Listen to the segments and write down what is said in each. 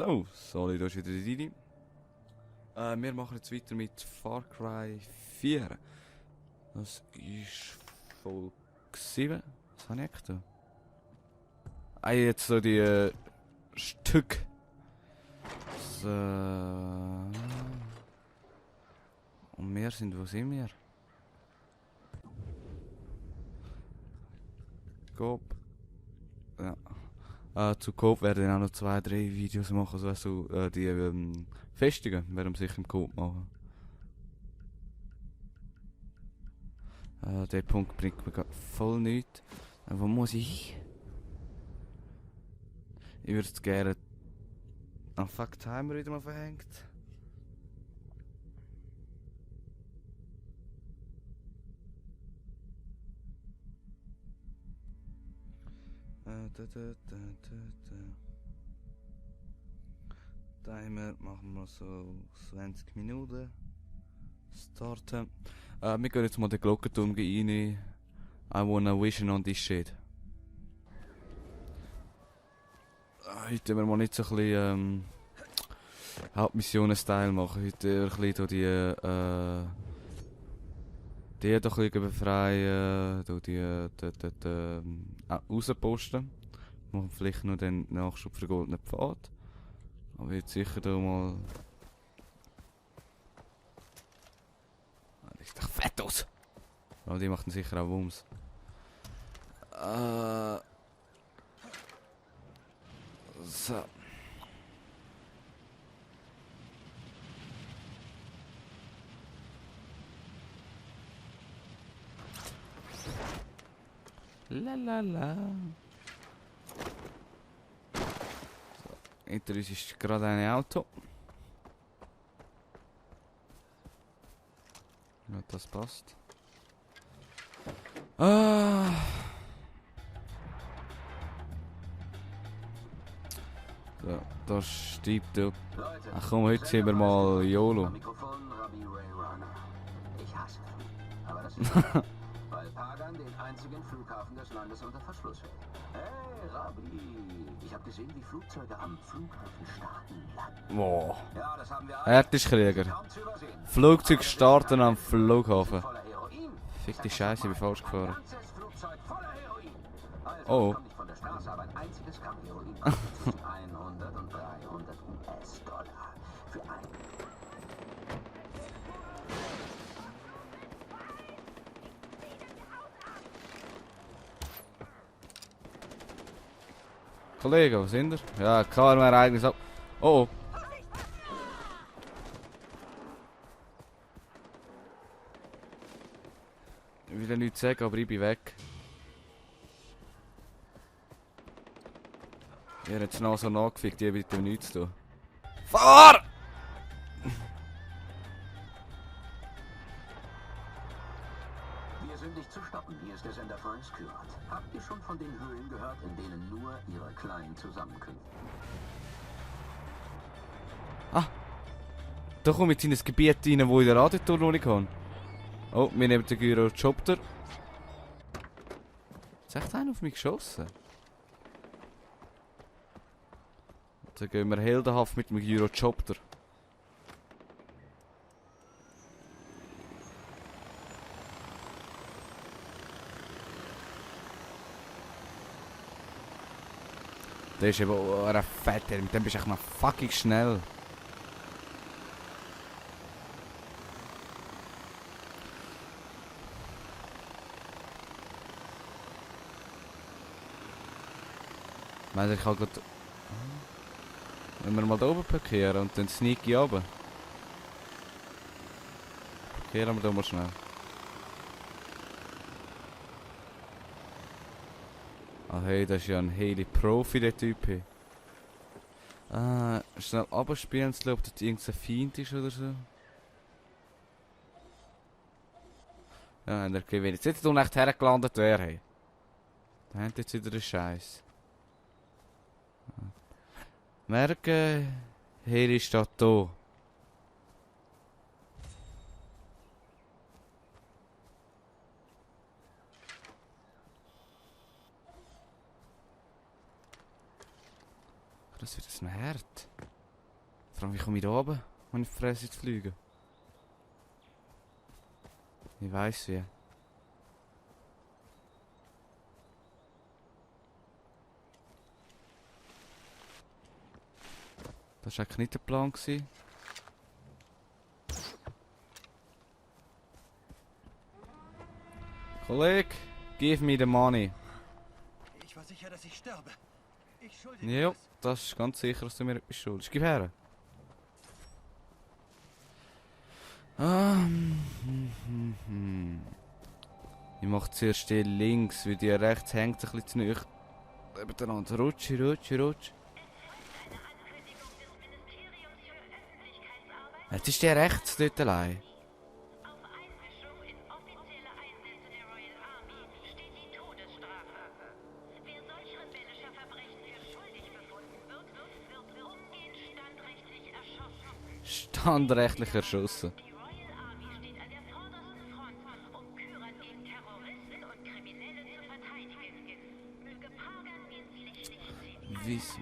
So, sorry, da ist wieder die Didi. Wir machen jetzt weiter mit Far Cry 4. Das ist Folge 7. Was habe ich eigentlich da? Ah, jetzt so die Stück. So. Und wir sind, wo sind wir? Coop. Ja. Zu Coop werden wir auch noch 2, 3 Videos machen, also die Festungen werden wir sicher im Coop machen. Der Punkt bringt mir gerade voll nichts. Wo muss ich? Ich würde es gerne... Ah fuck, Timer wieder mal verhängt. Timer machen wir so 20 Minuten. Starten. Wir gehen jetzt mal den Glockenturm rein. I wanna vision on this shit. Heute werden wir mal nicht so ein bisschen Hauptmissionen-Style machen. Heute ein bisschen die doch ein bisschen befreien, die rausposten. Machen vielleicht noch den Nachschub für den goldenen Pfad. Aber jetzt sicher da mal... Das sieht doch fett aus! Aber die macht sicher auch Wumms. So. Lalala. So, hinter uns ist gerade ein Auto. Ja, das passt. So, da steigt er. Ach komm, heute sind wir mal YOLO. Ich hasse Flug, aber das ist weil Pagan den einzigen Flughafen des Landes unter Verschluss hält. Hey, Rabi, ich habe gesehen, wie Flugzeuge am Flughafen starten landen. Boah. Ja, das haben wir Erdkrieger. Flugzeug starten am Flughafen. Fick die Scheiße, ich bin falsch gefahren. Oh. Von der Straße, aber ein einziges Gramm Heroin zwischen 100 und 300 US-Dollar für ein... Kollege, wo sind ihr? Ja, klar, mein eigenes ab. Oh. Ich will ja nichts sagen, aber ich bin weg. Ich habe jetzt noch so nachgefickt, die mit dem nichts zu tun. Fahr! Wir sind nicht zu stoppen, hier ist der Sender Franks Kyrat. Habt ihr schon von den Höhlen gehört, in denen nur ihre Kleinen zusammenkommen? Ah! Da komme ich jetzt in ein Gebiet rein, wo ich den Radiotour noch nicht kann. Oh, wir nehmen den Gyrochopter. Hat echt einer auf mich geschossen? Dann gehen wir heldenhaft mit dem Gyrochopter. Der ist eben auch ein Fetter, mit dem bist du echt noch fucking schnell. Ich meine, ich kann gerade... Wenn wir mal da oben parkieren und dann sneaky runter. Parkieren wir da mal schnell. Ah hey, das ist ja ein Heli-Profi, der Typ hier. Schnell runterspielen, zu schauen, ob das irgendein Feind ist oder so. Ja, und wenn ich jetzt nicht echt hergelandet wäre, hey. Da haben jetzt wieder den Scheiß. Merken, Heli steht hier. Das wird ein Herd. Vor allem, wie komme ich da oben, wenn ich fresse zu fliegen? Ich weiss wie. Das war eigentlich nicht der Plan gewesen. Kollege, give me the money. Ich war sicher, dass ich sterbe. Ich schulde Ja, dir das ist ganz sicher, dass du mir etwas schuldest. Gib her. Ich mache zuerst die links, weil die rechts hängt ein bisschen zu nahe nebeneinander. Rutsch, rutsch, rutsch. Jetzt ist der rechts dort allein. Auf Einmischung in offizielle Einsätze der Royal Army steht die Todesstrafe. Wer solch rebellischer Verbrechen für schuldig befunden wird, wird umgehend standrechtlich erschossen. Standrechtlich erschossen. Die Royal Army steht an der vordersten Front, um Kyrat gegen Terroristen und Kriminelle zu verteidigen. Möge Pagan den Lichtlicht Wieso?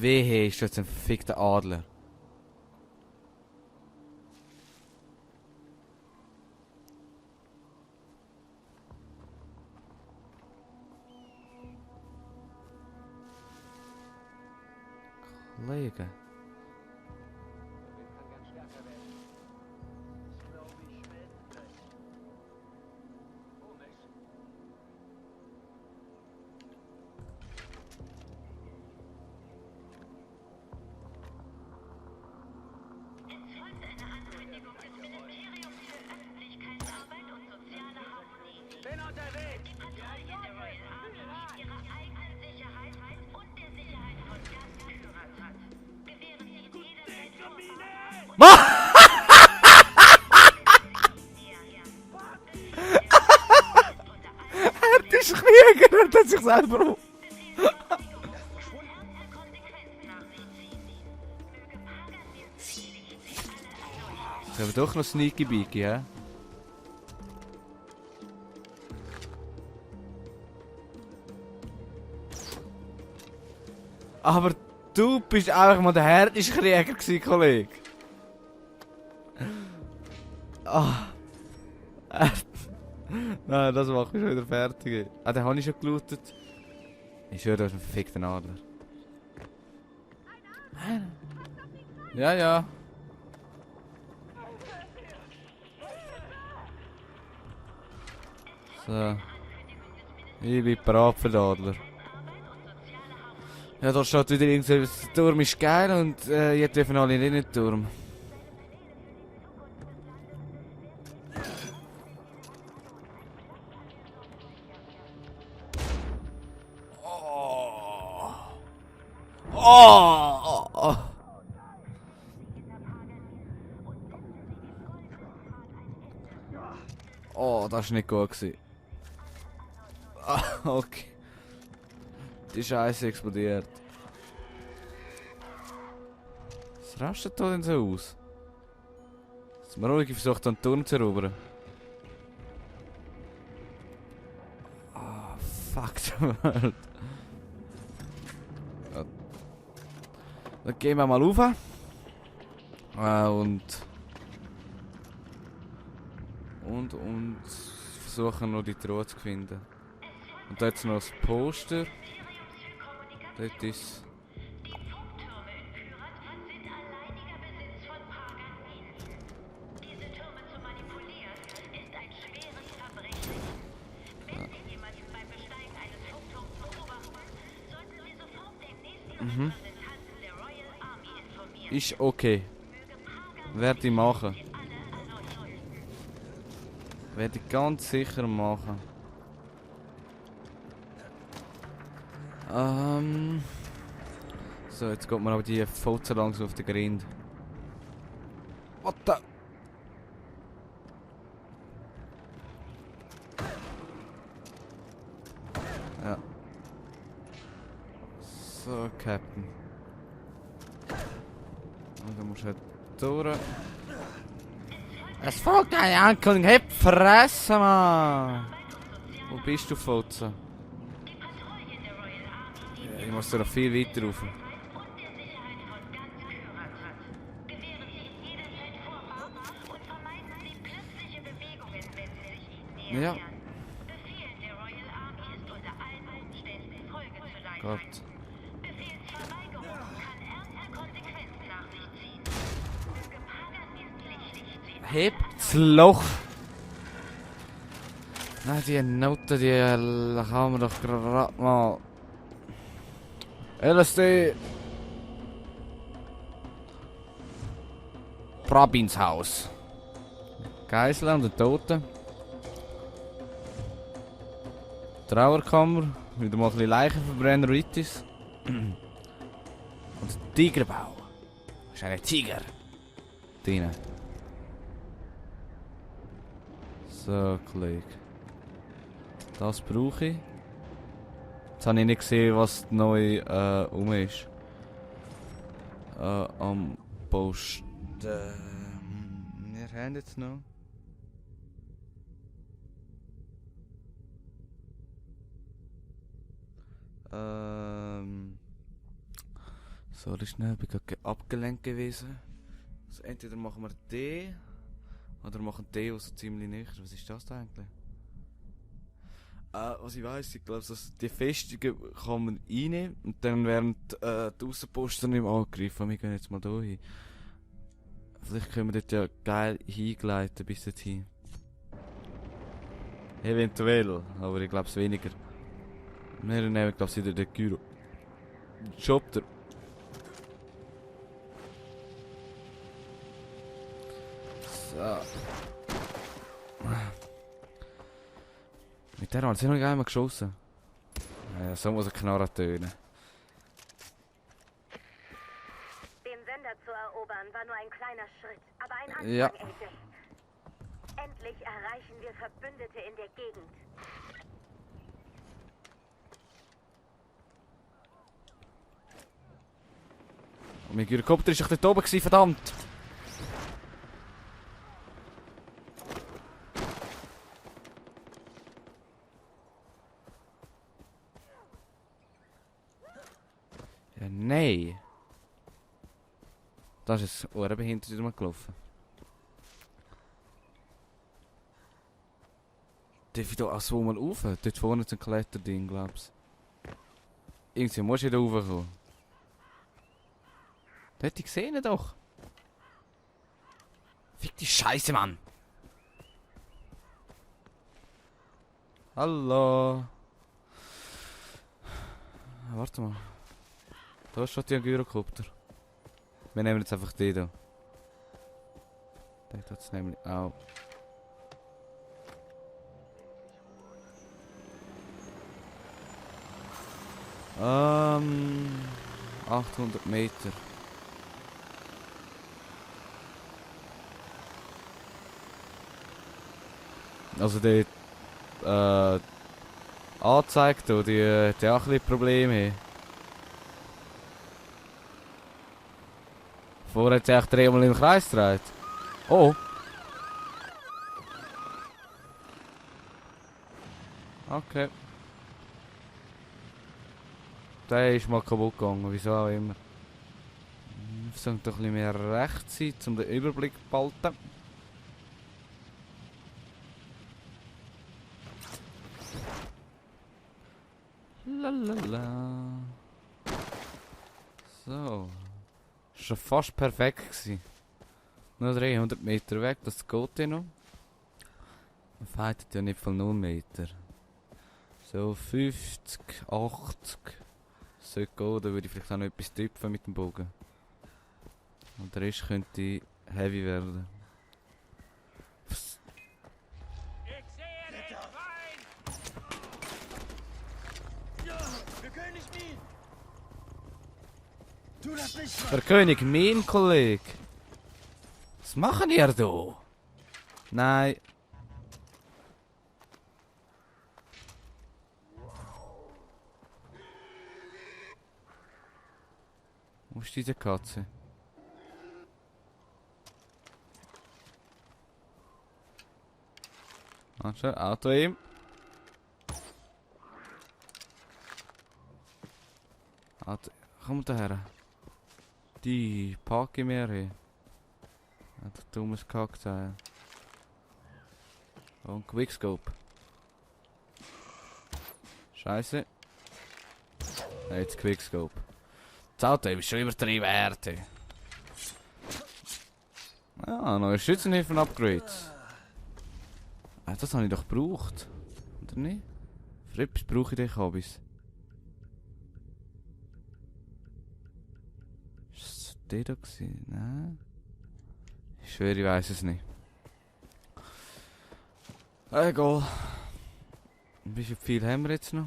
Wehe, ist jetzt ein verfickter Adler. Kollege. Es folgte eine Ankündigung des Ministeriums für Öffentlichkeitsarbeit und soziale Harmonie. Bin unterwegs! Die Patrouillen der Royal Army dient ihrer eigenen Sicherheit und der Sicherheit von ganz Kyrat hat. Gewähren sie jederzeit Er ist Krieger, er hat sich selber um. Konsequenzen nach sich ziehen. Möge Pagan den Lichtlicht sie alle erleuchten. Ich habe doch noch Sneaky Beaky, hä? Aber du bist einfach mal der härteste Krieger gewesen, Kollege. Ah. Nein, das mache ich schon wieder fertig. Ah, den habe ich schon gelootet. Ich höre, das ist ein verfickter Adler. Ja, ja. So. Ich bin bereit für den Adler. Ja, da steht wieder irgendwas. Der Turm ist geil und jetzt dürfen alle in den Turm. Oh! Oh, das war nicht gut gewesen. Ah, okay. Die Scheiße explodiert. Was rastet da denn so aus? Dass man ruhig versucht, den Turm zu erobern. Ah, fuck the world. Ja. Dann gehen wir mal rauf. Und versuchen noch die Truhe zu finden. Und da jetzt noch das Poster. Dort ist. Die Funktürme in Kyrat sind alleiniger Besitz von Pagan Min. Diese Türme zu manipulieren, ist ein schweres Verbrechen. Wenn Sie jemanden beim Besteigen eines Funkturms beobachten, sollten Sie sofort den nächsten Repräsentanten der Royal Army informieren. Ist okay. Möge Pagan Werde ich machen. Sie alle erleuchten. Werde ich ganz sicher machen. So, jetzt geht man aber die Fotzen langsam auf den Grind. What the? Ja. So, Captain. Und dann musst du halt durch. Es folgt eine Ankündigung. Hey, fressen, Mann! Wo bist du, Fotze? Die Patrouillen der Royal Army Ja, ich muss da noch viel weiter rauf. und der Sicherheit von ganz Kyrat Ja. Befehlen der Royal Army ist unter allen Umständen Folge zu leisten. Gott. Befehlsverweigerung kann ernste Konsequenzen nach sich ziehen. Lüge Pagan ist pflichtig, sie Hebt's Loch! Nein, die Noten, die haben wir doch gerade mal. LSD! Rabins Haus. Geisel und der Toten. Trauerkammer. Wieder mal ein bisschen Leichenverbrenneritis. Und der Tigerbau. Das ist ein Tiger. Drinnen. So, Kollege. Das brauche ich. Jetzt habe ich nicht gesehen, was neu rum ist. Am Post. Wir haben jetzt noch. Sorry, schnell, ich bin gerade abgelenkt gewesen. Also entweder machen wir D oder machen D, also ziemlich nicht. Was ist das da eigentlich? Was ich weiss, ich glaube, dass die Festungen kann man reinnehmen und dann werden die Aussenposten nicht mehr angegriffen. Wir gehen jetzt mal hier hin. Vielleicht können wir dort ja geil hingleiten bis dorthin. Eventuell, aber ich glaube es weniger. Wir nehmen, glaube ich, wieder den Gyro. Chopter. So. Mit der haben sie noch einmal geschossen. Ja, so muss ein Knarre tönen. Den Sender zu erobern war nur ein kleiner Schritt, aber ein Anfang, Ja. Agent. Endlich erreichen wir Verbündete in der Gegend. Und mein Gyrokopter ist doch dort oben gewesen, verdammt! Ja, nein! Da ist ein Ohrenbehindert wieder mal gelaufen. Darf ich da auch so mal rauf? Dort vorne ist ein Kletterding, glaub's. Irgendwie musst du da raufkommen. Dort, ich sehe ihn doch. Fick die Scheiße, Mann. Hallo. Warte mal. Da steht ja ein Gyrokopter. Wir nehmen jetzt einfach den da. Der hat es nämlich auch. 800 Meter. Also die angezeigt, die hat auch ein bisschen Probleme. Vorher hat sie echt dreimal im Kreis gedreht. Oh! Okay. Der ist mal kaputt gegangen, wieso auch immer. Wir sollten doch ein bisschen mehr rechts sein, um den Überblick zu behalten. Lalala. So. Schon fast perfekt gewesen. Nur 300 Meter weg, das geht ja noch. Man fightet ja nicht von 0 Meter. So 50, 80. Sollte gehen, dann würde ich vielleicht auch noch etwas tüpfen mit dem Bogen. Und der Rest könnte heavy werden. Für König Min! Tu das nicht! Der König, mein Kollege! Was machen ihr da? Nein. Wo ist diese Katze? Schau, Auto ihm. Auto. Komm daher. Die packe ich mir hin. Hat ein dummes Kackteil. Und Quickscope. Scheiße. Jetzt Quickscope. Das Auto ist schon übertrieben wert. Ja, neue Schützenhilfen-Upgrades. Das habe ich doch gebraucht. Oder nicht? Für etwas brauche ich die Hobbys. Ist das der da gewesen? Nein. Ich schwöre, ich weiß es nicht. Egal. Wie viel haben wir jetzt noch?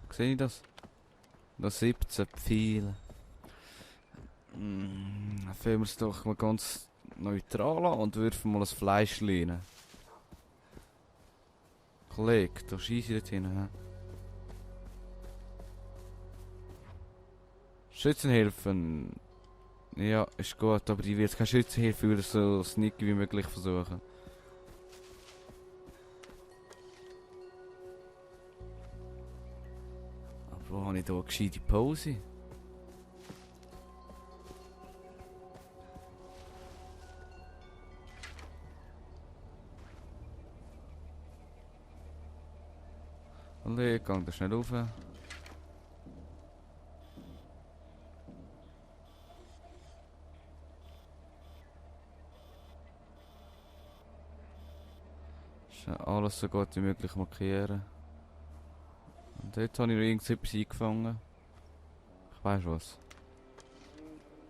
Sehe ich das? Noch 17 Pfeile. Dann füllen wir es doch mal ganz neutral an und werfen mal das Fleisch rein. Kollege, da schieße ich dort hin. He? Schützenhilfen. Ja, ist gut, aber ich will jetzt keine Schützenhilfe, ich will so sneaky wie möglich versuchen. Aber wo habe ich da eine gescheite Pose? Kollege, gang da schnell rauf. Alles so gut wie möglich markieren. Und dort habe ich noch irgendetwas eingefangen. Ich weiss was.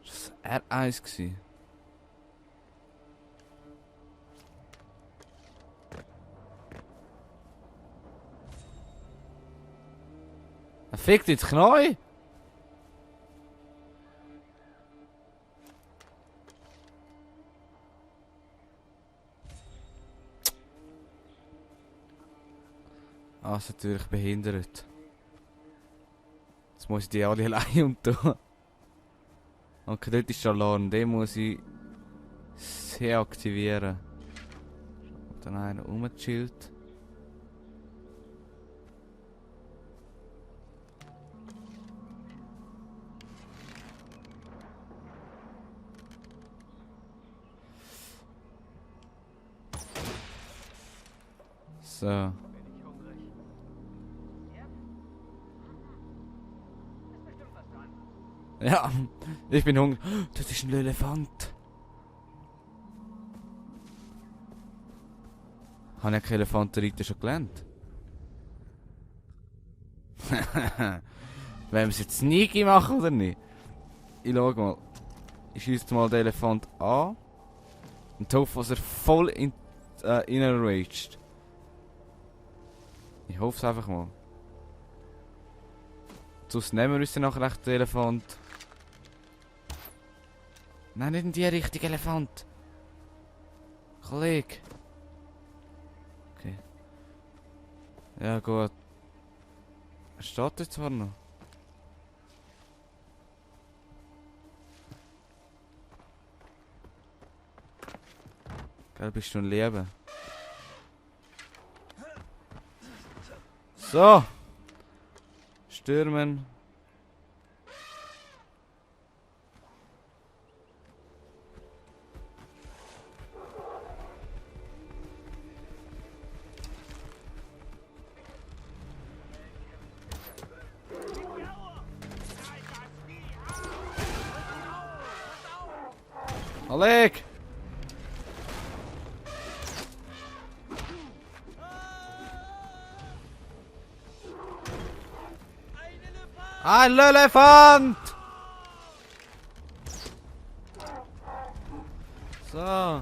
Das war R1 gewesen. Er fickt ins Knie! Ah, ist natürlich behindert. Jetzt muss ich die alle allein umtun. Okay, dort ist der Alarm. Den muss ich deaktivieren. Und dann einer rumchillt. So. Ja, ich bin hungrig. Das ist ein Elefant. Habe ich keine Elefantenreiter schon gelernt? Wollen wir es jetzt sneaky machen oder nicht? Ich schau mal. Ich schieße mal den Elefant an. Und hoffe, dass er voll enraged. Ich hoffe es einfach mal. Sonst nehmen wir uns dann nachher echt den Elefant. Nein, nicht in die Richtung, Elefant. Kollege. Okay. Ja, gut. Er steht jetzt zwar noch. Gell, bist du ein Leben? So. Stürmen. Alec! Ein Elefant! So.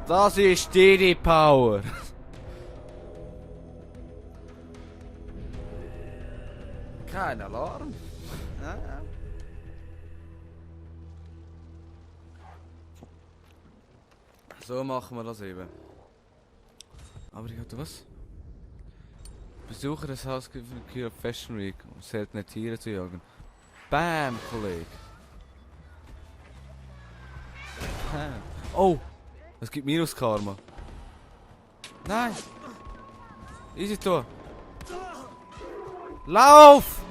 Das ist die Power. Kein Alarm. Ja, ja. So machen wir das eben. Aber ich hatte was? Besucher des Haus für Fashion Week, um seltene Tiere zu jagen. Bam, Kollege. Bam. Oh, es gibt Minus-Karma. Nein. Easy Tor. Lauf!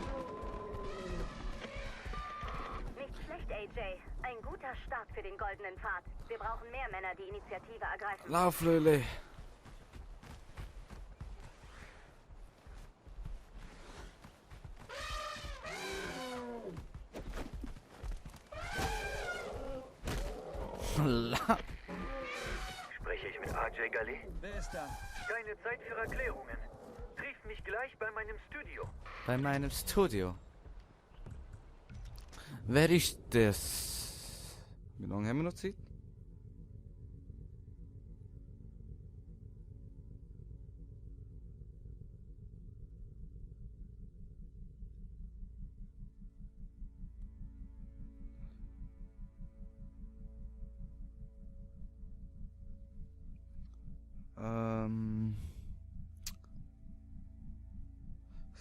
Nicht schlecht, AJ. Ein guter sehr stark für den goldenen Pfad. Wir brauchen mehr Männer, die Initiative ergreifen. Lauf, Lüli. Spreche ich mit RJ Galli? Wer ist da? Keine Zeit für Erklärungen. Triff mich gleich bei meinem Studio. Bei meinem Studio. Wer ist das? Wie lange haben wir noch Zeit?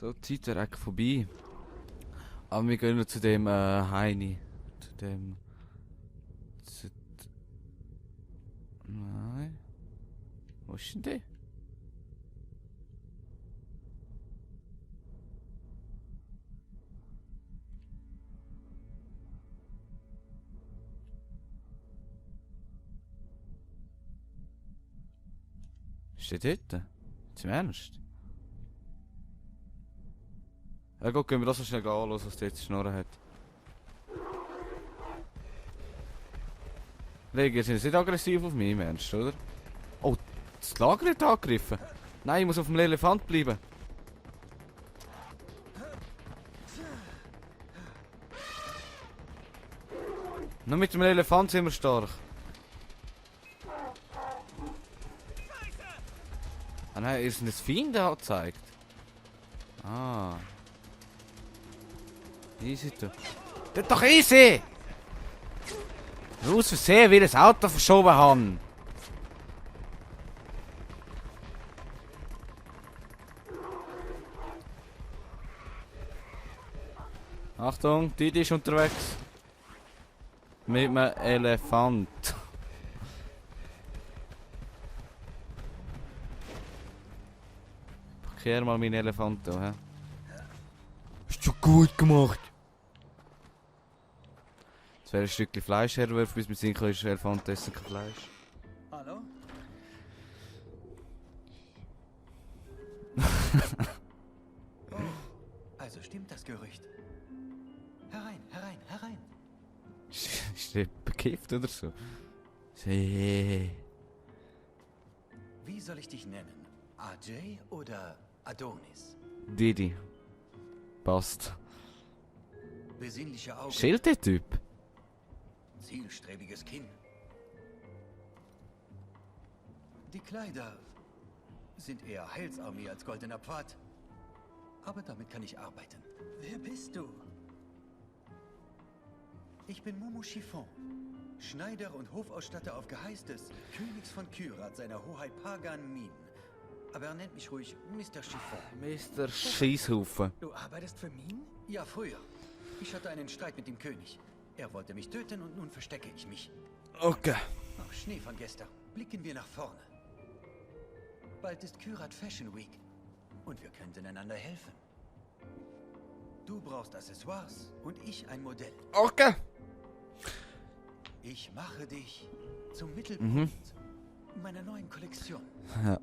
So, die Zeit wäre eigentlich vorbei. Aber wir gehen noch zu dem Heini. Zu dem. Nein. Wo ist denn der? Ist der dort? Zum Ernst? Ja gut, gehen wir das so schnell anschauen, was der jetzt Schnorren hat. Reagiert sind nicht aggressiv auf mich, im Ernst, oder? Oh, das Lager hat angegriffen. Nein, ich muss auf dem Elefant bleiben. Nur mit dem Elefant sind wir stark. Ah nein, ist ein Fiend angezeigt. Ah. Easy du. Das ist doch easy! Aus Versehen, weil ich das Auto verschoben habe. Achtung, Didi ist unterwegs. Mit einem Elefant. Parkier mal meinen Elefant da, hä? Ist schon gut gemacht. Jetzt wäre ein Stückchen Fleisch herwerfen, bis wir sehen können, ist Elefant essen kein Fleisch. Hallo? Oh, also stimmt das Gerücht. Herein, herein, herein. Ist der bekifft oder so? See. Wie soll ich dich nennen? AJ oder Adonis? Didi. Passt. Besinnliche Augen, Schild der Typ? zielstrebiges Kinn. Die Kleider sind eher Heilsarmee als goldener Pfad. Aber damit kann ich arbeiten. Wer bist du? Ich bin Mumu Chiffon, Schneider und Hofausstatter auf Geheiß des Königs von Kyrat, seiner Hoheit Pagan Min. Aber er nennt mich ruhig Mr. Chiffon. Mr. Scheisshaufen. Du arbeitest für Min? Ja, früher. Ich hatte einen Streit mit dem König. Er wollte mich töten und nun verstecke ich mich. Okay. Ach, Schneefangester, blicken wir nach vorne. Bald ist Kyrat Fashion Week und wir könnten einander helfen. Du brauchst Accessoires und ich ein Modell. Okay. Ich mache dich zum Mittelpunkt meiner neuen Kollektion. Ja.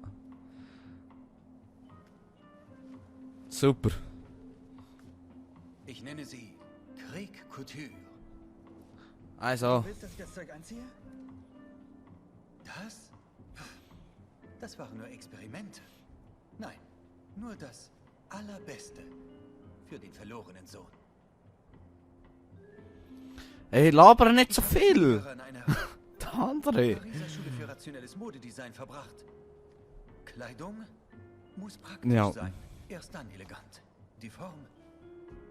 Super. Ich nenne sie Krieg Couture. Also. Willst du, dass ich das Zeug anziehe? Das? Das waren nur Experimente. Nein, nur das Allerbeste für den verlorenen Sohn. Ey, laber nicht so viel. An einer Der andere. Pariser Schule für rationelles Modedesign verbracht. Kleidung muss praktisch Ja. sein. Erst dann elegant. Die Form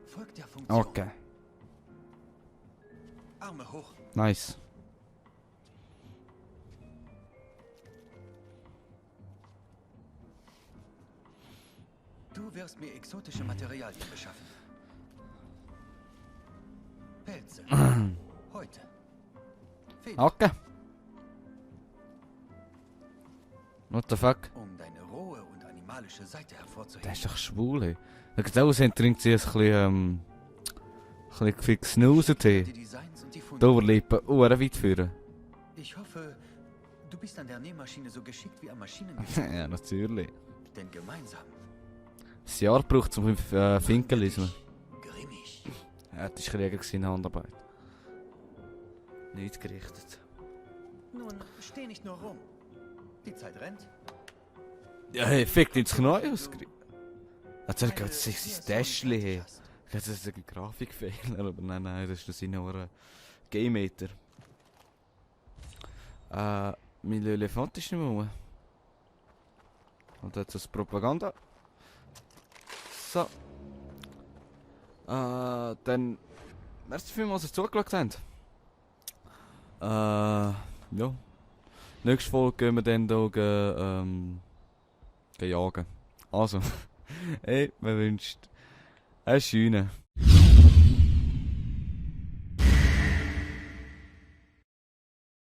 folgt der Funktion. Okay. Arme hoch. Nice. Du wirst mir exotische Materialien beschaffen. Pelze. Heute. Federn. Okay. What the fuck? Um deine rohe und animalische Seite Der hervorzuheben. ist doch schwul, ey. Sieht aus, als trinkt sie ein bisschen, gesnooset Die hier. Designs und die und Die Oberlippe weit führen. ich hoffe, du bist an der Nähmaschine so geschickt wie am Maschinen. Ja, natürlich. Denn gemeinsam Ein Jahr braucht es, um Finken lesen. grimmig. Ja, das war Krieger in Handarbeit. Nicht gerichtet. Nun, steh nicht nur rum. Die Zeit rennt. Ja, hey, fick dich ins Knie ausgerichtet. Jetzt hat er gerade Eine sein sehr Täschchen sorgenvolle hier. Taste. Das ist ein Grafikfehler, aber nein, das ist seine Ohren. Game-Meter. Mein Elefant ist nicht mehr rum. Und jetzt das Propaganda. So. Dann. Merci vielmals, dass ihr zugeschaut habt. Ja. Nächste Folge gehen wir dann hier jagen. Also. Hey, man wünscht einen schönen.